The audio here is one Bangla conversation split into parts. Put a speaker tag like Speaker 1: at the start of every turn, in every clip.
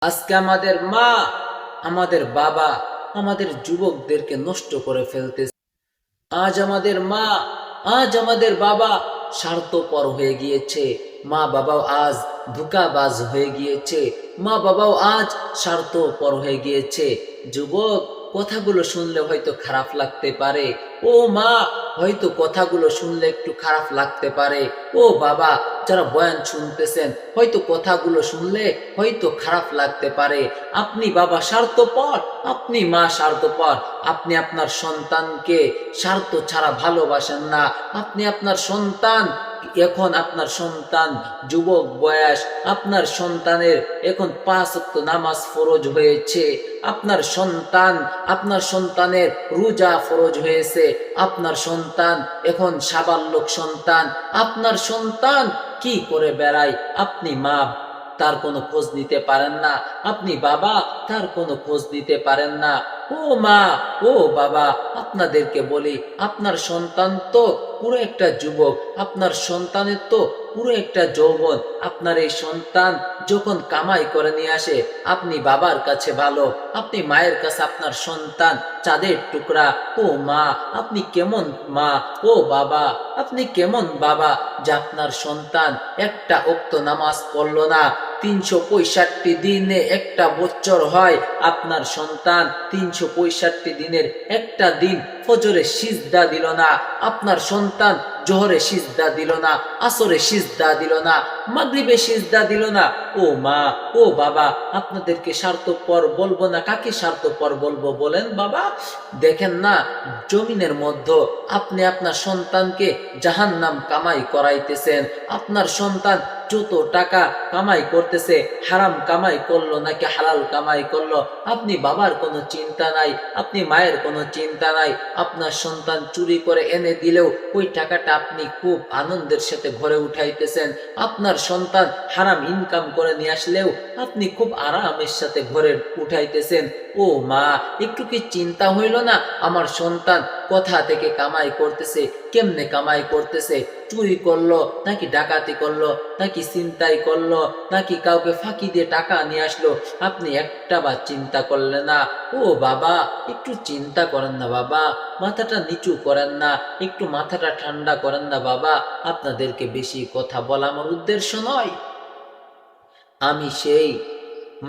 Speaker 1: আজকে আমাদের মা, আমাদের বাবা, আমাদের যুবকদেরকে নষ্ট করে ফেলতেছে। আজ আমাদের মা, আজ আমাদের বাবা স্বার্থপর হয়ে গিয়েছে। মা বাবাও আজ ধোঁকাবাজ হয়ে গিয়েছে। মা বাবাও আজ স্বার্থপর হয়ে গিয়েছে। যুবক, কথাগুলো শুনলে হয়তো খারাপ লাগতে পারে। ও মা, হয়তো কথাগুলো শুনলে একটু খারাপ লাগতে পারে। ও বাবা, যারা বয়ান শুনতেছেন, হয়তো কথাগুলো শুনলে হয়তো খারাপ লাগতে পারে। আপনি বাবা স্বার্থপর, আপনি মা স্বার্থপর। আপনি আপনার সন্তানকে স্বার্থ ছাড়া ভালোবাসেন না। আপনি আপনার সন্তান, এখন আপনার সন্তান যুবক বয়স, আপনার সন্তানের এখন 5 ওয়াক্ত নামাজ ফরজ হয়েছে। আপনার সন্তানের রোজা ফরজ হয়েছে। আপনার সন্তান এখন সাবালক সন্তান। আপনার সন্তান কি করে বেড়ায়, আপনি মা তার কোনো খোঁজ নিতে পারেন না। আপনি বাবা, তার কোনো খোঁজ নিতে পারেন না। ও মা, ও বাবা, আপনাদেরকে বলি, আপনার সন্তান তো পুরো একটা যুবক, আপনার সন্তানের তো পুরো একটা যৌবন। আপনার এই সন্তান যখন কামাই করে নিয়ে আসে, আপনি বাবার কাছে ভালো, আপনি মায়ের কাছে আপনার সন্তান চাঁদের টুকরা। ও মা, আপনি কেমন মা? ও বাবা, আপনি কেমন বাবা যে আপনার সন্তান একটা ওক্ত নামাজ পড়লো না? 365 দিনে একটা বছর হয়, আপনার সন্তান 365 দিনের একটা দিন ফজরে সিজদা দিল না। আপনার সন্তান জোহরে সিজদা দিল না, আসরে সিজদা দিল না, মাগরিবে সিজদা দিল না। ও মা, ও বাবা, আপনাদেরকে স্বার্থপর বলবো না, কাকে স্বার্থপর বলবো বলেন বাবা? দেখেন না, জমিনের মধ্যে আপনি আপনার সন্তানকে জাহান্নাম কামাই করাইতেছেন। আপনার সন্তান যত টাকা কামাই করতেছে, হারাম কামাই করলো নাকি হালাল কামাই করলো, আপনি বাবার কোনো চিন্তা নাই, আপনি মায়ের কোনো চিন্তা নাই। আপনার সন্তান চুরি করে এনে দিলেও ওই টাকাটা আপনি খুব আনন্দের সাথে ঘরে উঠাইতেছেন। আপনার সন্তান হারাম ইনকাম করে নিয়ে আসলেও আপনি খুব আরামের সাথে ঘরে উঠাইতেছেন। ও মা, একটু কি চিন্তা হইল না আমার সন্তান কোথা থেকে কামাই করতেছে, কেমনে কামাই করতেছে? চুরি করলো নাকি ডাকাতি করলো নাকি ছিনতাই করলো নাকি কাউকে ফাঁকি দিয়ে টাকা নিয়ে আসলো? আপনি একটা বার চিন্তা করলেন না? ও বাবা, একটু চিন্তা করেন না বাবা, মাথাটা নিচু করেন না, একটু মাথাটা ঠান্ডা করেন না বাবা। আপনাদেরকে বেশি কথা বলা আমার উদ্দেশ্য নয়। আমি সেই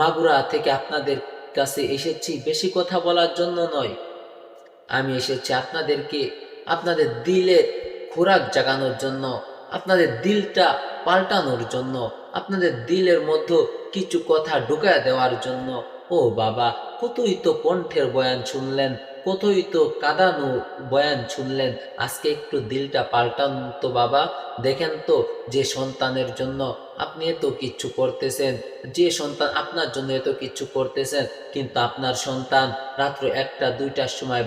Speaker 1: মাগুরা থেকে আপনাদের কাছে এসেছি বেশি কথা বলার জন্য নয়। আমি এসেছি আপনাদেরকে আপনাদের দিলের খোরাক জাগানোর জন্য, আপনাদের দিলটা পাল্টানোর জন্য, আপনাদের দিলের মধ্যে কিছু কথা ঢুকায় দেওয়ার জন্য। ও বাবা, কতই তো কণ্ঠের বয়ান শুনলেন, কতই তো কাঁদানো বয়ান শুনলেন, আজকে একটু দিলটা পাল্টান তো বাবা। দেখেন তো, যে সন্তানের জন্য আপনি এত কিচ্ছু করতেছেন, যে সন্তান আপনার জন্য এত কিচ্ছু করতেছেন, কিন্তু আপনার সন্তান রাত্র 1টা 2টার সময়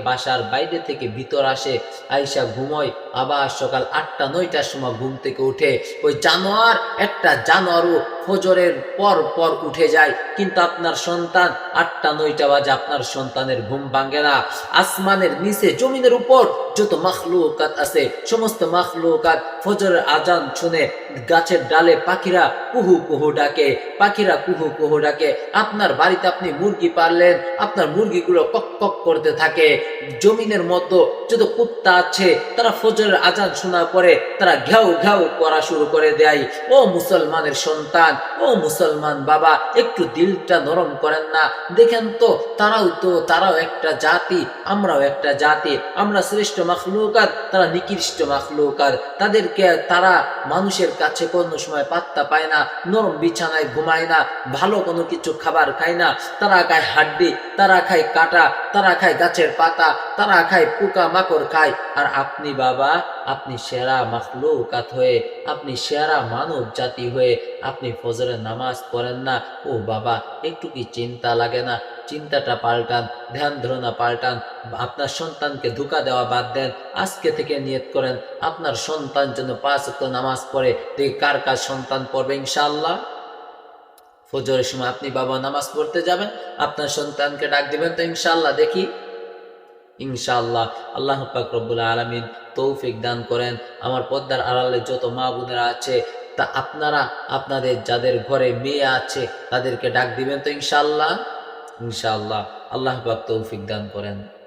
Speaker 1: বাসার বাইরে থেকে ভিতর আসে, আইসা ঘুমোয়, আবার সকাল 8টা 9টার সময় ঘুম থেকে উঠে। ওই জানোয়ার, একটা জানোয়ারও ফজরের পর পর উঠে যায়, কিন্তু আপনার সন্তান 8টা 9টা বাজে আপনার সন্তানের ঘুম ভাঙে না। আসমানের নিচে জমিনের উপর যত মাখলুকাত আছে, সমস্ত মাখলুকাত ফজরের আজান শুনে গাছের ডালে পাখিরা কুহু কুহু ডাকে, পাখিরা কুহু কুহু ডাকে। আপনার বাড়িতে আপনি মুরগি পাললেন, আপনার মুরগিগুলো কক কক করতে থাকে। জমিনের মধ্যে যত কুত্তা আছে, তারা ফজরের আজান শোনার পরে তারা ঘ্যাউ ঘ্যাউ করা শুরু করে দেয়। ও মুসলমানের সন্তান, ও মুসলমান বাবা, একটু দিলটা নরম করেন না? দেখেন তো, তারাও একটা জাতি, আমরাও একটা জাতি। আমরা শ্রেষ্ঠ মাখলুকাত, তারা নিকৃষ্ট মাখলুকাত। তারা মানুষের কাছে কোনো সময় পাত্তা পায় না, নরম বিছানায় ঘুমায় না, ভালো কোনো কিছু খাবার খায় না। তারা খায় হাড্ডি, তারা খায় কাটা, তারা খায় গাছের পাতা, তারা খায় পোকা মাকড় খায়। আর আপনি বাবা, আপনি সেরা মাখলুকাত হয়ে, আপনি সেরা মানব জাতি হয়ে আপনি ফজরের নামাজ পড়েন না? ও বাবা, একটু কি চিন্তা লাগে না? চিন্তাটা পাল্টান, ধ্যান ধারণা পাল্টান। আপনার সন্তানকে ধোঁকা দেওয়া বাদ দেন। আজকে থেকে নিয়ত করেন আপনার সন্তান যেন 5 ওয়াক্ত নামাজ পড়ে। দেখি কার কার সন্তান পড়বে ইনশাআল্লাহ। ফজরের সময় আপনি বাবা নামাজ পড়তে যাবেন, আপনার সন্তানকে ডাক দিবেন তো ইনশাআল্লাহ? দেখি ইনশাআল্লাহ। আল্লাহ পাক রব্বুল আলামিন তৌফিক দান করেন। আমার পর্দার আড়ালে যত মা বোনেরা আছে, তা আপনারা আপনাদের যাদের ঘরে মেয়ে আছে তাদেরকে ডাক দিবেন তো ইনশাআল্লাহ। ইনশাআল্লাহ। আল্লাহ পাক তৌফিক দান করেন।